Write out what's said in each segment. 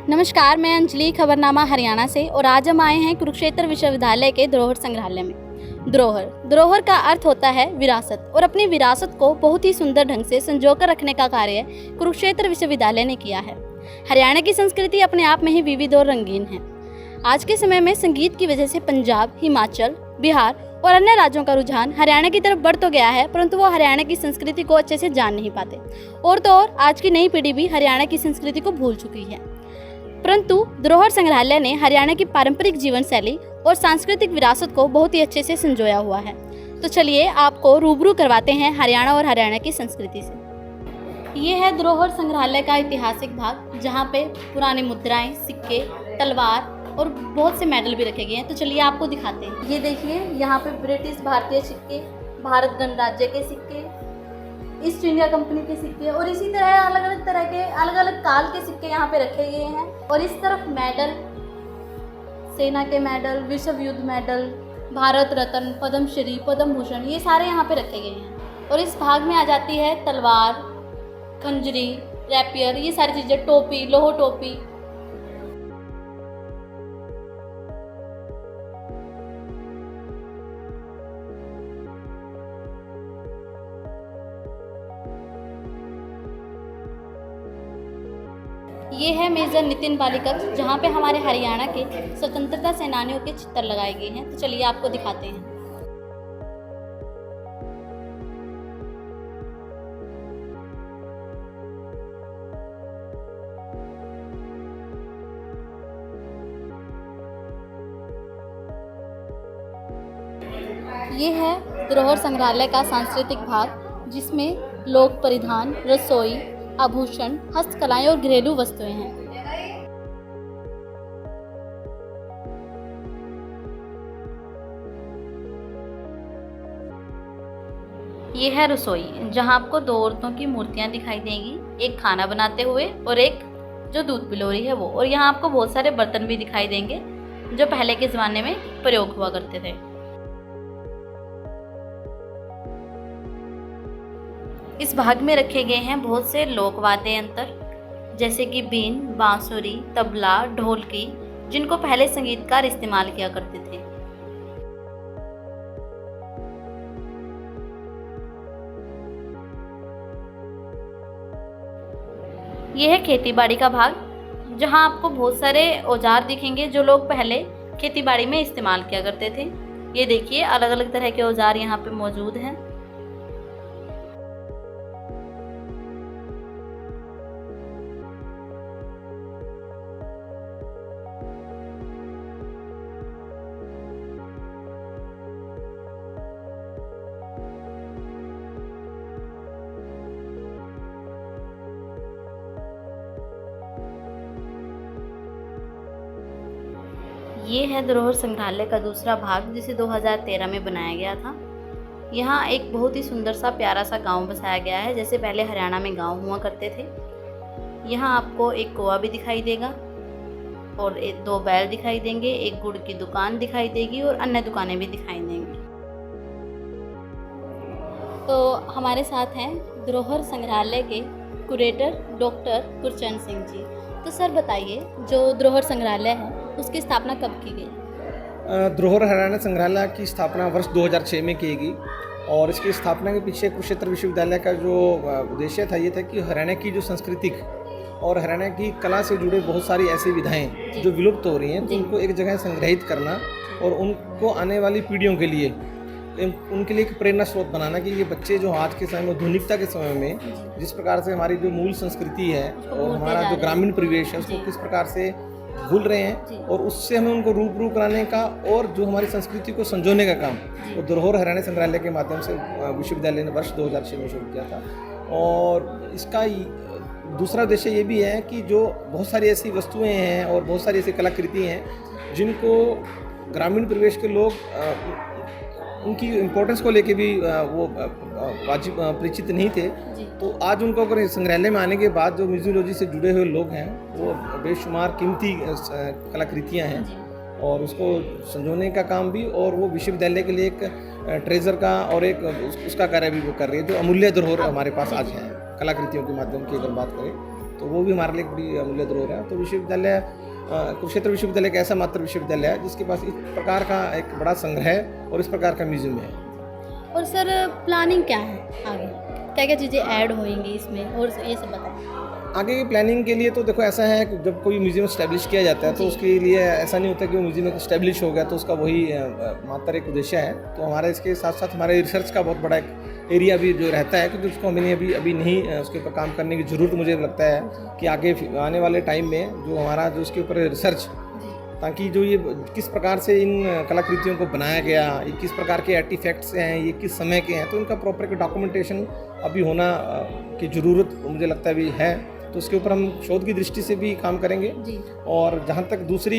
नमस्कार, मैं अंजलि खबरनामा हरियाणा से और आज हम आए हैं कुरुक्षेत्र विश्वविद्यालय के धरोहर संग्रहालय में। धरोहर का अर्थ होता है विरासत और अपनी विरासत को बहुत ही सुंदर ढंग से संजोकर रखने का कार्य कुरुक्षेत्र विश्वविद्यालय ने किया है। हरियाणा की संस्कृति अपने आप में ही विविध और रंगीन है। आज के समय में संगीत की वजह से पंजाब, हिमाचल, बिहार और अन्य राज्यों का रुझान हरियाणा की तरफ बढ़ तो गया है, परंतु वो हरियाणा की संस्कृति को अच्छे से जान नहीं पाते। और तो और आज की नई पीढ़ी भी हरियाणा की संस्कृति को भूल चुकी है। परंतु धरोहर संग्रहालय ने हरियाणा की पारंपरिक जीवन शैली और सांस्कृतिक विरासत को बहुत ही अच्छे से संजोया हुआ है। तो चलिए आपको रूबरू करवाते हैं हरियाणा और हरियाणा की संस्कृति से। ये है धरोहर संग्रहालय का ऐतिहासिक भाग, जहाँ पे पुरानी मुद्राएं, सिक्के, तलवार और बहुत से मेडल भी रखे गए हैं। तो चलिए आपको दिखाते हैं। ये देखिए, यहाँ पे ब्रिटिश भारतीय सिक्के, भारत गणराज्य के सिक्के, ईस्ट इंडिया कंपनी के सिक्के और इसी तरह अलग अलग तरह के अलग अलग काल के सिक्के यहाँ पे रखे गए हैं। और इस तरफ मेडल, सेना के मेडल, विश्व युद्ध मेडल, भारत रत्न, पद्मश्री, पद्म भूषण, ये सारे यहाँ पे रखे गए हैं। और इस भाग में आ जाती है तलवार, खंजरी, रैपियर, ये सारी चीज़ें, टोपी, लोहो टोपी। ये है मेजर नितिन बालिक कक्ष, जहाँ पे हमारे हरियाणा के स्वतंत्रता सेनानियों के चित्र लगाए गए हैं। तो चलिए आपको दिखाते हैं। ये है धरोहर संग्रहालय का सांस्कृतिक भाग, जिसमें लोक परिधान, रसोई, आभूषण, हस्तकलाएं और घरेलू वस्तुएं हैं। ये है रसोई, जहां आपको दो औरतों की मूर्तियां दिखाई देंगी, एक खाना बनाते हुए और एक जो दूध पिलोरी है वो। और यहाँ आपको बहुत सारे बर्तन भी दिखाई देंगे जो पहले के ज़माने में प्रयोग हुआ करते थे। इस भाग में रखे गए हैं बहुत से लोक वाद्य यंत्र, जैसे कि बीन, बांसुरी, तबला, ढोलकी, जिनको पहले संगीतकार इस्तेमाल किया करते थे। यह है खेतीबाड़ी का भाग, जहां आपको बहुत सारे औजार दिखेंगे जो लोग पहले खेतीबाड़ी में इस्तेमाल किया करते थे। ये देखिए, अलग अलग तरह के औजार यहाँ पे मौजूद हैं। ये है धरोहर संग्रहालय का दूसरा भाग, जिसे 2013 में बनाया गया था। यहाँ एक बहुत ही सुंदर सा प्यारा सा गांव बसाया गया है, जैसे पहले हरियाणा में गांव हुआ करते थे। यहाँ आपको एक कुआं भी दिखाई देगा और दो बैल दिखाई देंगे, एक गुड़ की दुकान दिखाई देगी और अन्य दुकानें भी दिखाई देंगी। तो हमारे साथ हैं धरोहर संग्रहालय के कुरेटर डॉक्टर गुरचरण सिंह जी। तो सर बताइए, जो धरोहर संग्रहालय है उसकी स्थापना कब की गई? धरोहर हरियाणा संग्रहालय की स्थापना वर्ष 2006 में की गई और इसकी स्थापना के पीछे कुरुक्षेत्र विश्वविद्यालय का जो उद्देश्य था, ये था कि हरियाणा की जो सांस्कृतिक और हरियाणा की कला से जुड़े बहुत सारी ऐसी विधाएं जो विलुप्त हो रही हैं, तो उनको एक जगह संग्रहित करना और उनको आने वाली पीढ़ियों के लिए उनके लिए एक प्रेरणा स्रोत बनाना कि ये बच्चे जो आज के समय में आधुनिकता के समय में जिस प्रकार से हमारी जो मूल संस्कृति है और हमारा जो ग्रामीण परिवेश है उसको किस प्रकार से भूल रहे हैं, और उससे हमें उनको रूबरू कराने का और जो हमारी संस्कृति को संजोने का काम वो धरोहर हरियाणा संग्रहालय के माध्यम से विश्वविद्यालय ने वर्ष 2006 में शुरू किया था। और इसका दूसरा उद्देश्य ये भी है कि जो बहुत सारी ऐसी वस्तुएं हैं और बहुत सारी ऐसी कलाकृति हैं जिनको ग्रामीण परिवेश के लोग उनकी इम्पोर्टेंस को लेके भी वो वाजिब परिचित नहीं थे, तो आज उनको अगर संग्रहालय में आने के बाद जो म्यूजियोलॉजी से जुड़े हुए लोग हैं वो बेशुमार कीमती कलाकृतियाँ हैं और उसको संजोने का काम भी, और वो विश्वविद्यालय के लिए एक ट्रेजर का और एक उसका कार्य भी वो कर रही है, जो अमूल्य धरोहर हमारे पास आज है कलाकृतियों के माध्यम की अगर बात करें तो वो भी हमारे लिए एक बड़ी अमूल्य धरोहर है। तो विश्वविद्यालय कुरुक्षेत्र विश्वविद्यालय एक ऐसा मात्र विश्वविद्यालय है जिसके पास इस प्रकार का एक बड़ा संग्रह है और इस प्रकार का म्यूजियम है। और सर प्लानिंग क्या है आगे, क्या क्या चीज़ें ऐड होंगी इसमें, और ये सब बताएं। आगे की प्लानिंग के लिए तो देखो ऐसा है कि जब कोई म्यूजियम स्टैब्लिश किया जाता है तो उसके लिए ऐसा नहीं होता कि वो म्यूजियम स्टैब्लिश हो गया तो उसका वही मात्र एक उद्देश्य है। तो हमारे इसके साथ साथ हमारे रिसर्च का बहुत बड़ा एक एरिया भी जो रहता है, क्योंकि उसको हमें अभी नहीं उसके ऊपर काम करने की ज़रूरत मुझे लगता है कि आगे आने वाले टाइम में जो हमारा जो उसके ऊपर रिसर्च, ताकि जो ये किस प्रकार से इन कलाकृतियों को बनाया गया, ये किस प्रकार के आर्टिफैक्ट्स हैं, ये किस समय के हैं, तो इनका प्रॉपर एक डॉक्यूमेंटेशन अभी होना की ज़रूरत मुझे लगता है भी है। तो उसके ऊपर हम शोध की दृष्टि से भी काम करेंगे जी। और जहाँ तक दूसरी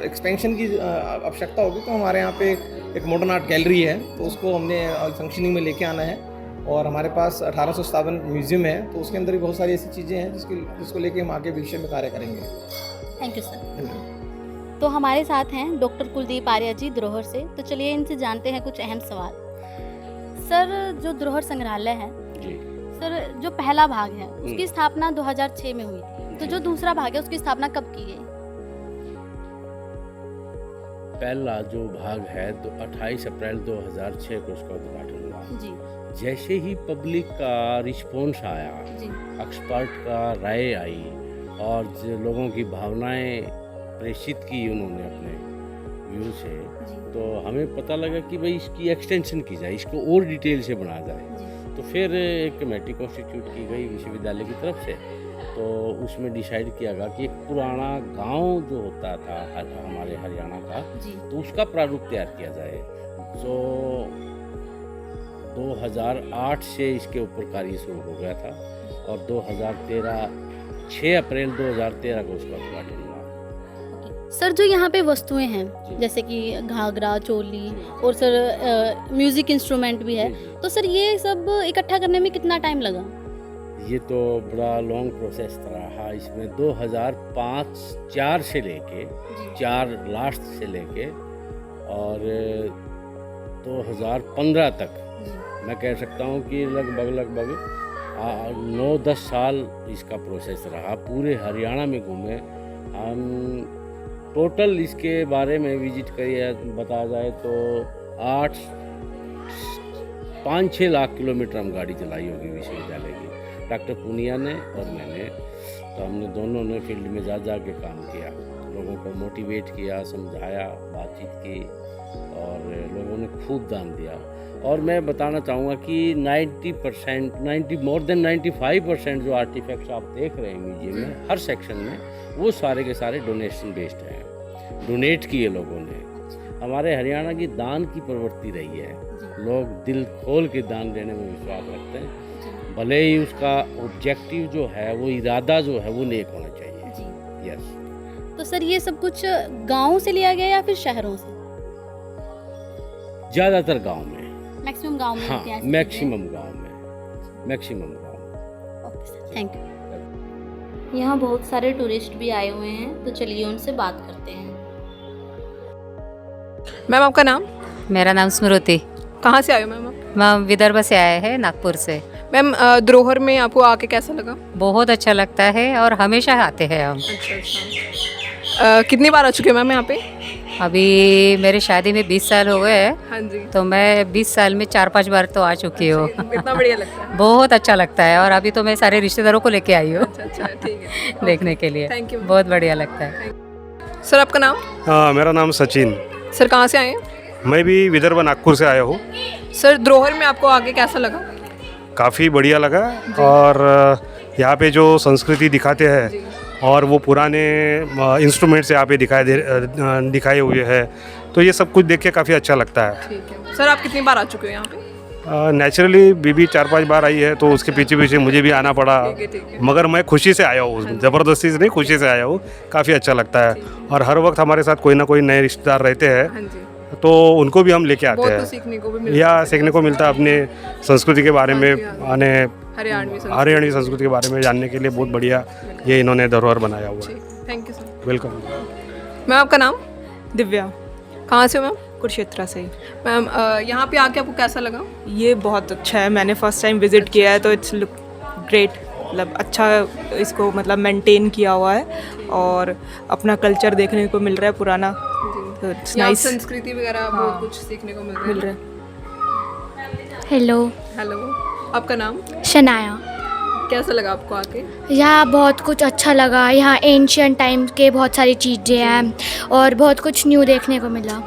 एक्सपेंशन की आवश्यकता होगी तो हमारे यहाँ पे एक मॉडर्न आर्ट गैलरी है, तो उसको हमने फंक्शनिंग में लेके आना है। और हमारे पास 1857 म्यूजियम है, तो उसके अंदर भी बहुत सारी ऐसी चीज़ें हैं जिसको लेके हम आगे भविष्य में कार्य करेंगे। Thank you sir. तो हमारे साथ हैं डॉक्टर कुलदीप आर्या जी धरोहर से। तो चलिए इनसे जानते हैं कुछ अहम सवाल। सर जो धरोहर संग्रहालय है जी, सर जो पहला भाग है उसकी स्थापना 2006 में हुई थी, तो जो दूसरा भाग है उसकी स्थापना कब की गई? पहला जो भाग है तो 28 अप्रैल 2006 को उसका उद्घाटन हुआ जी। जैसे ही पब्लिक का रिस्पॉन्स आया, एक्सपर्ट का राय आई और जो लोगों की भावनाएं प्रेषित की उन्होंने अपने व्यू से, तो हमें पता लगा कि भाई इसकी एक्सटेंशन की जाए, इसको और डिटेल से बनाया जाए। तो फिर एक कमेटी कॉन्स्टिट्यूट की गई विश्वविद्यालय की तरफ से, तो उसमें डिसाइड किया गया कि एक पुराना गांव जो होता था हमारे हरियाणा का, तो उसका प्रारूप तैयार किया जाए। तो 2008 से इसके ऊपर कार्य शुरू हो गया था और 6 अप्रैल 2013 को उसका उद्घाटन हुआ। सर जो यहाँ पे वस्तुएं हैं जैसे कि घाघरा, चोली और सर म्यूजिक इंस्ट्रूमेंट भी है, तो सर ये सब इकट्ठा करने में कितना टाइम लगा? ये तो बड़ा लॉन्ग प्रोसेस रहा। इसमें 2005-4 से लेके 4 लास्ट से लेके और 2015 तक मैं कह सकता हूँ कि लगभग 9-10 साल इसका प्रोसेस रहा। पूरे हरियाणा में घूमे हम। टोटल इसके बारे में विजिट करिए बताया जाए तो 5-6 लाख किलोमीटर हम गाड़ी चलाई होगी विश्वविद्यालय की, डॉक्टर पुनिया ने और मैंने। तो हमने दोनों ने फील्ड में जा के काम किया, लोगों को मोटिवेट किया, समझाया, बातचीत की और लोगों ने खूब दान दिया। और मैं बताना चाहूँगा कि 90% मोर देन 95% जो आर्टिफैक्ट्स आप देख रहे हैं म्यूजियम में हर सेक्शन में, वो सारे के सारे डोनेशन बेस्ड हैं, डोनेट किए लोगों ने। हमारे हरियाणा की दान की प्रवृत्ति रही है, लोग दिल खोल के दान देने में विश्वास रखते हैं, भले ही उसका ऑब्जेक्टिव जो है, वो इरादा जो है वो नेक होना चाहिए। यस। तो सर ये सब कुछ गाँव से लिया गया या फिर शहरों से? ज़्यादातर गाँव में, मैक्सिमम गाँव में। हाँ, मैक्सिमम गाँव में। Okay sir, thank you. यहाँ बहुत सारे टूरिस्ट भी आए हुए हैं, तो चलिए उनसे बात करते हैं। मैम आपका नाम? मेरा नाम स्मृति। कहाँ से आए हो मैम आप? मैम विदर्भ से आए हैं, नागपुर से। मैम धरोहर में आपको आके कैसा लगा? बहुत अच्छा लगता है और हमेशा आते हैं हम। अच्छा। कितनी बार आ चुके हैं मैम यहाँ पे? अभी मेरी शादी में 20 साल हो गए हैं। हाँ जी। तो मैं 20 साल में 4-5 बार तो आ चुकी हूँ। कितना बढ़िया लगता है। बहुत अच्छा लगता है। और अभी तो मैं सारे रिश्तेदारों को लेके आई हूँ अच्छा, ठीक है। देखने के लिए। Thank you. बहुत बढ़िया लगता है। सर आपका नाम? हाँ, मेरा नाम सचिन। सर कहाँ से आए हैं? मैं भी विदर्भ नागपुर से आया हूँ। सर धरोहर में आपको आके कैसा लगा? काफ़ी बढ़िया लगा। और यहाँ पे जो संस्कृति दिखाते हैं और वो पुराने इंस्ट्रूमेंट से यहाँ पे दिखाए हुए हैं, तो ये सब कुछ देख के काफ़ी अच्छा लगता है। ठीक है। सर आप कितनी बार आ चुके हो यहाँ पे? नेचुरली बीबी 4-5 बार आई है, तो उसके पीछे मुझे भी आना पड़ा। ठीक है। मगर मैं खुशी से आया हूँ, ज़बरदस्ती से नहीं, खुशी से आया हूँ। काफ़ी अच्छा लगता है। और हर वक्त हमारे साथ कोई ना कोई नए रिश्तेदार रहते हैं, हाँ जी। तो उनको भी हम लेके आते हैं। सीखने को भी मिलता या सीखने को मिलता है अपने संस्कृति के बारे में, आने हरियाणवी संस्कृति के बारे में जानने के लिए बहुत बढ़िया ये इन्होंने धरोहर बनाया हुआ है। Thank you sir. Welcome. Ma'am आपका नाम? दिव्या। कहाँ से हो मैम? कुरुक्षेत्र से। मैम यहाँ पे आके आपको कैसा लगा? ये बहुत अच्छा है, मैंने फर्स्ट टाइम विजिट किया है, तो इट्स लुक ग्रेट। मतलब अच्छा इसको मतलब मेंटेन किया हुआ है और अपना कल्चर देखने को मिल रहा है पुराना, तो इट्स यहाँ नाइस संस्कृति वगैरह बहुत कुछ सीखने को मिल रहा है। हेलो, हेलो, आपका नाम? शनाया। कैसा लगा आपको आके? यहाँ बहुत कुछ अच्छा लगा। यहाँ एंशियंट टाइम के बहुत सारी चीज़ें हैं और बहुत कुछ न्यू देखने को मिला।